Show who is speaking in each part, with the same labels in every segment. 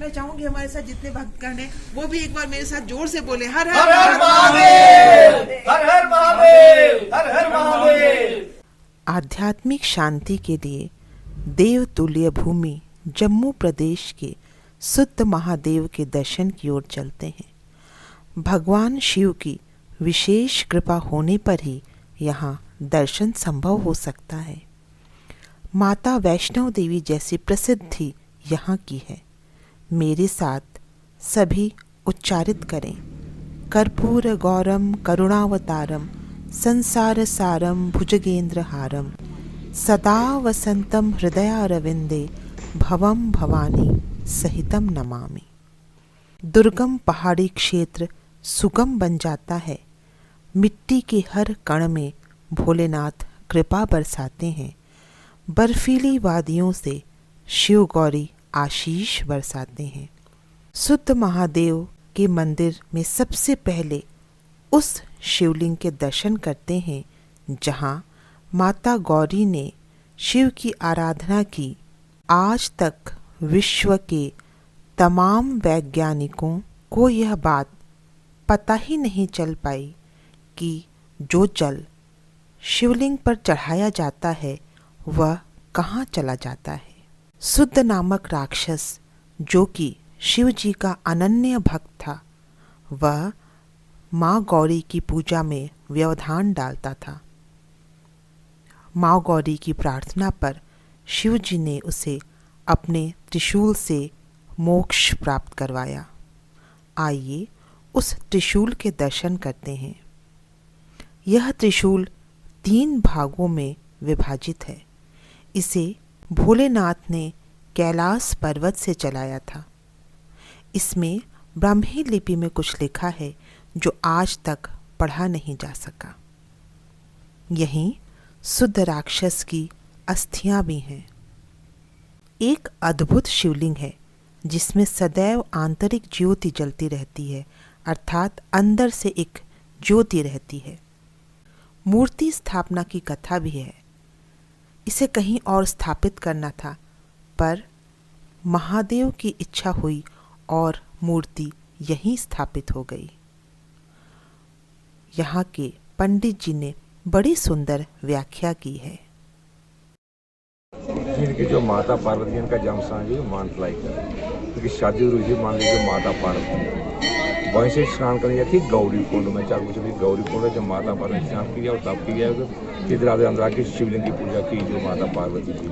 Speaker 1: मैं चाहूंगी हमारे साथ जितने भक्तगण हैं वो भी एक बार मेरे साथ जोर से बोले हर
Speaker 2: हर
Speaker 1: हर
Speaker 2: हर महादेव, हर हर महादेव, हर हर महादेव।
Speaker 3: आध्यात्मिक शांति के लिए देवतुल्य भूमि जम्मू प्रदेश के शुद्ध महादेव के दर्शन की ओर चलते हैं। भगवान शिव की विशेष कृपा होने पर ही यहाँ दर्शन संभव हो सकता है। माता वैष्णव देवी जैसी प्रसिद्धि यहाँ की है। मेरे साथ सभी उच्चारित करें, कर्पूर गौरम करुणावतारम संसार सारम भुजगेंद्र हारम सदा वसंतम हृदयारविंदे भवम भवानी सहितम नमामि। दुर्गम पहाड़ी क्षेत्र सुगम बन जाता है। मिट्टी के हर कण में भोलेनाथ कृपा बरसाते हैं। बर्फीली वादियों से शिव गौरी आशीष बरसाते हैं। शुद्ध महादेव के मंदिर में सबसे पहले उस शिवलिंग के दर्शन करते हैं जहाँ माता गौरी ने शिव की आराधना की। आज तक विश्व के तमाम वैज्ञानिकों को यह बात पता ही नहीं चल पाई कि जो जल शिवलिंग पर चढ़ाया जाता है वह कहाँ चला जाता है। शुद्ध नामक राक्षस जो कि शिव जी का अनन्य भक्त था, वह माँ गौरी की पूजा में व्यवधान डालता था। माँ गौरी की प्रार्थना पर शिव जी ने उसे अपने त्रिशूल से मोक्ष प्राप्त करवाया। आइए उस त्रिशूल के दर्शन करते हैं। यह त्रिशूल 3 भागों में विभाजित है। इसे भोलेनाथ ने कैलाश पर्वत से चलाया था। इसमें ब्राह्मी लिपि में कुछ लिखा है जो आज तक पढ़ा नहीं जा सका। यहीं शुद्ध राक्षस की अस्थियां भी हैं। एक अद्भुत शिवलिंग है जिसमें सदैव आंतरिक ज्योति जलती रहती है, अर्थात अंदर से एक ज्योति रहती है। मूर्ति स्थापना की कथा भी है। इसे कहीं और स्थापित करना था, पर महादेव की इच्छा हुई और मूर्ति यहीं स्थापित हो गई। यहाँ के पंडित जी ने बड़ी सुंदर व्याख्या की है।
Speaker 4: जिनकी जो माता पार्वती इनका जन्म स्थान जो मानतलाई का, उनकी शादी हुई थी मान लीजिए माता पार्वती वहीं से स्नान करनी जाती गौरी कुंड में। चार कुछ भी गौरी कुंड है जब माता पार्वती स्नान किया और तब किया इधर आधे अंदर आके शिवलिंग की पूजा की जो माता पार्वती थी।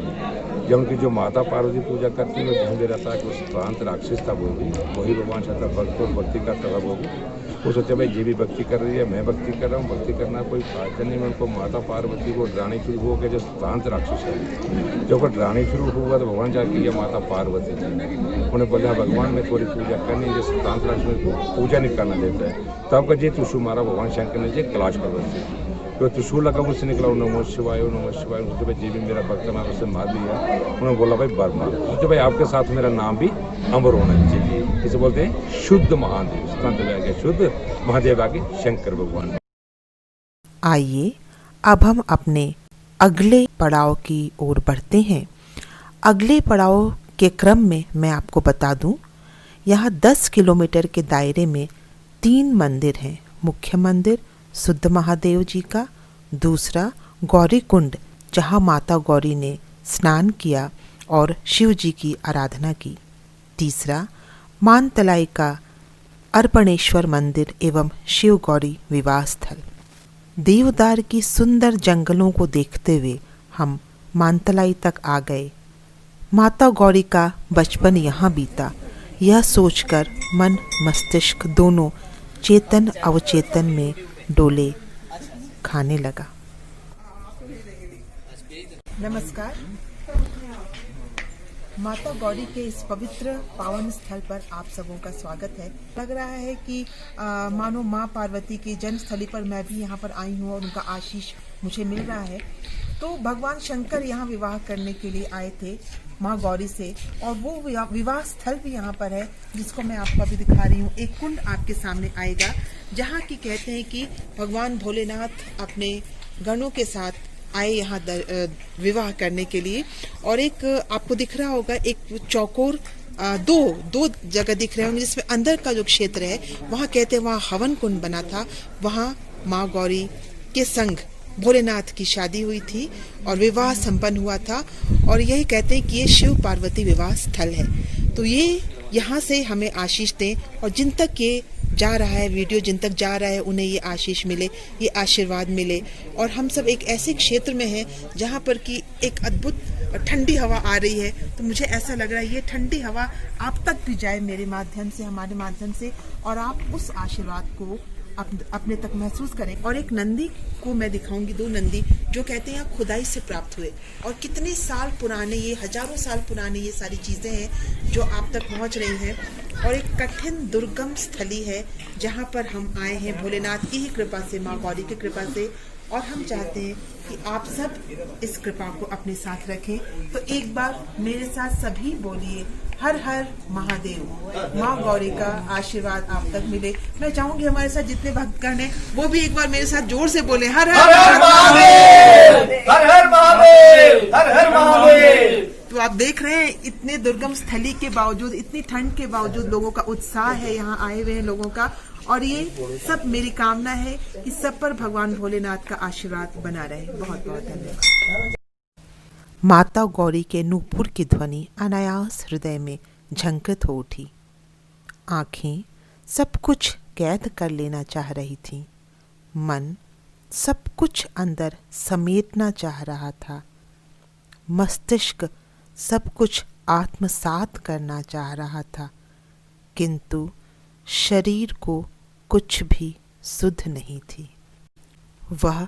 Speaker 4: जब उनकी जो माता पार्वती पूजा करती है ध्यान दे रहता है कि उस प्रांत राक्षस था वो भी वही भगवान चाहता भक्त और भक्ति का तरह वो भी वो सोचा भाई ये भी भक्ति कर रही है, मैं भक्ति कर रहा हूँ, भक्ति करना कोई फायदा नहीं। मैं उनको माता पार्वती को डराने शुरू हो गया जो प्रांत राक्षस है। जब वो डराने शुरू हुआ तो भगवान जाके ये माता पार्वती थी। उन्हें बोला भगवान मैं थोड़ी पूजा करनी जिस प्रांत राक्षस को पूजा नहीं करना देता है। तब का जी त्रिशूल मारा भगवान शंकर ने जी कैलाश पर्वत से जो त्रिशूल लगा उससे निकला नमो शिवाय नमो शिवाय। उसके भाई जी भी मेरा भक्त ना उससे मार दिया। उन्होंने बोला भाई बर्मा उसके भाई आपके साथ मेरा नाम भी अमर होना चाहिए। इसे बोलते हैं शुद्ध महादेव। संत शुद्ध महादेव आगे शंकर भगवान।
Speaker 3: आइए अब हम अपने अगले पड़ाव की ओर बढ़ते हैं। अगले पड़ाव के क्रम में मैं आपको बता दूं, यहाँ 10 किलोमीटर के दायरे में 3 मंदिर हैं। मुख्य मंदिर शुद्ध महादेव जी का, दूसरा गौरी कुंड जहाँ माता गौरी ने स्नान किया और शिव जी की आराधना की, तीसरा मानतलाई का अर्पणेश्वर मंदिर एवं शिव गौरी विवाह स्थल। देवदार की सुंदर जंगलों को देखते हुए हम मानतलाई तक आ गए। माता गौरी का बचपन यहाँ बीता, यह सोचकर मन मस्तिष्क दोनों चेतन अवचेतन में डोले खाने लगा।
Speaker 1: नमस्कार। माता गौरी के इस पवित्र पावन स्थल पर आप सबों का स्वागत है। लग रहा है कि मानो माँ पार्वती की जन्मस्थली पर मैं भी यहाँ पर आई हूँ और उनका आशीष मुझे मिल रहा है। तो भगवान शंकर यहाँ विवाह करने के लिए आए थे माँ गौरी से, और वो विवाह स्थल भी यहाँ पर है जिसको मैं आपको अभी दिखा रही हूँ। एक कुंड आपके सामने आएगा जहाँ की कहते हैं कि भगवान भोलेनाथ अपने गणों के साथ आए यहाँ विवाह करने के लिए। और एक आपको दिख रहा होगा एक चौकोर दो जगह दिख रहे होंगे, जिसमें अंदर का जो क्षेत्र है वहाँ कहते हैं वहाँ हवन कुंड बना था, वहाँ माँ गौरी के संग भोलेनाथ की शादी हुई थी और विवाह संपन्न हुआ था। और यही कहते हैं कि ये शिव पार्वती विवाह स्थल है। तो ये यहाँ से हमें आशीष दें, और जिन तक ये जा रहा है वीडियो, जिन तक जा रहा है उन्हें ये आशीष मिले, ये आशीर्वाद मिले। और हम सब एक ऐसे क्षेत्र में हैं जहाँ पर कि एक अद्भुत ठंडी हवा आ रही है। तो मुझे ऐसा लग रहा है ये ठंडी हवा आप तक भी जाए मेरे माध्यम से, हमारे माध्यम से, और आप उस आशीर्वाद को अपने तक महसूस करें। और एक नंदी को मैं दिखाऊंगी, 2 नंदी जो कहते हैं यहाँ खुदाई से प्राप्त हुए, और कितने साल पुराने, ये हजारों साल पुराने ये सारी चीजें हैं जो आप तक पहुंच रही हैं। और एक कठिन दुर्गम स्थली है जहाँ पर हम आए हैं भोलेनाथ की ही कृपा से, माँ गौरी की कृपा से। और हम चाहते हैं कि आप सब इस कृपा को अपने साथ रखें। तो एक बार मेरे साथ सभी बोलिए, हर हर महादेव, माँ गौरी का आशीर्वाद आप तक मिले। मैं चाहूंगी हमारे साथ जितने भक्तगण हैं वो भी एक बार मेरे साथ जोर से बोले, हर हर
Speaker 2: महादेव, हर हर महादेव, हर हर महादेव।
Speaker 1: तो आप देख रहे हैं इतने दुर्गम स्थली के बावजूद, इतनी ठंड के बावजूद लोगों का उत्साह है यहाँ आए हुए हैं लोगों का। और ये सब मेरी कामना है कि सब पर भगवान भोलेनाथ का आशीर्वाद बना रहे। बहुत बहुत धन्यवाद।
Speaker 3: माता गौरी के नूपुर की ध्वनि अनायास हृदय में झंकृत हो उठी। आंखें सब कुछ कैद कर लेना चाह रही थीं। मन सब कुछ अंदर समेटना चाह रहा था। मस्तिष्क सब कुछ आत्मसात करना चाह रहा था, किंतु शरीर को कुछ भी सुध नहीं थी। वह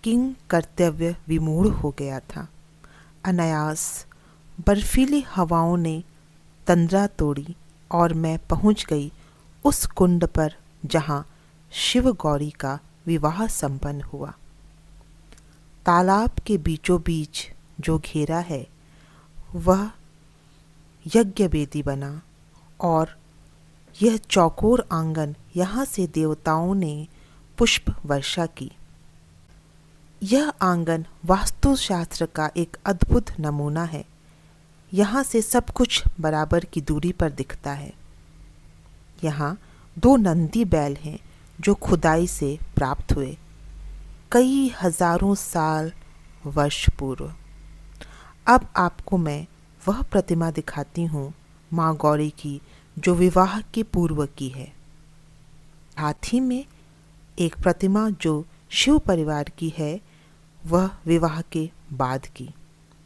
Speaker 3: किंग कर्तव्य विमूढ़ हो गया था। अनायास बर्फीली हवाओं ने तंद्रा तोड़ी और मैं पहुंच गई उस कुंड पर जहां शिव गौरी का विवाह संपन्न हुआ। तालाब के बीचों बीच जो घेरा है वह यज्ञ वेदी बना, और यह चौकोर आंगन, यहाँ से देवताओं ने पुष्प वर्षा की। यह आंगन वास्तुशास्त्र का एक अद्भुत नमूना है। यहाँ से सब कुछ बराबर की दूरी पर दिखता है। यहाँ 2 नंदी बैल हैं जो खुदाई से प्राप्त हुए कई हजारों साल वर्ष पूर्व। अब आपको मैं वह प्रतिमा दिखाती हूँ माँ गौरी की जो विवाह के पूर्व की है। हाथी में एक प्रतिमा जो शिव परिवार की है, वह विवाह के बाद की।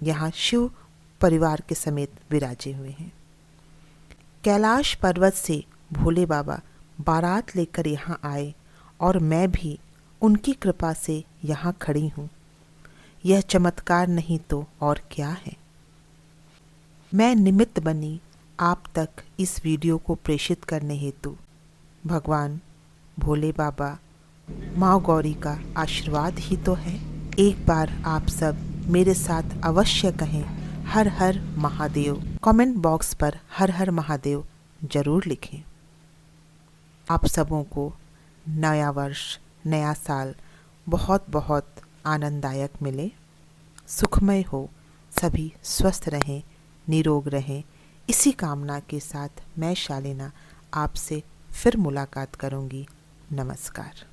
Speaker 3: यहाँ शिव परिवार के समेत विराजे हुए हैं। कैलाश पर्वत से भोले बाबा बारात लेकर यहाँ आए और मैं भी उनकी कृपा से यहाँ खड़ी हूँ। यह चमत्कार नहीं तो और क्या है। मैं निमित्त बनी आप तक इस वीडियो को प्रेषित करने हेतु। भगवान भोले बाबा, माँ गौरी का आशीर्वाद ही तो है। एक बार आप सब मेरे साथ अवश्य कहें, हर हर महादेव। कमेंट बॉक्स पर हर हर महादेव जरूर लिखें। आप सबों को नया वर्ष, नया साल बहुत बहुत आनंददायक मिले, सुखमय हो, सभी स्वस्थ रहें, निरोग रहें। इसी कामना के साथ मैं शालिना आपसे फिर मुलाकात करूंगी। नमस्कार।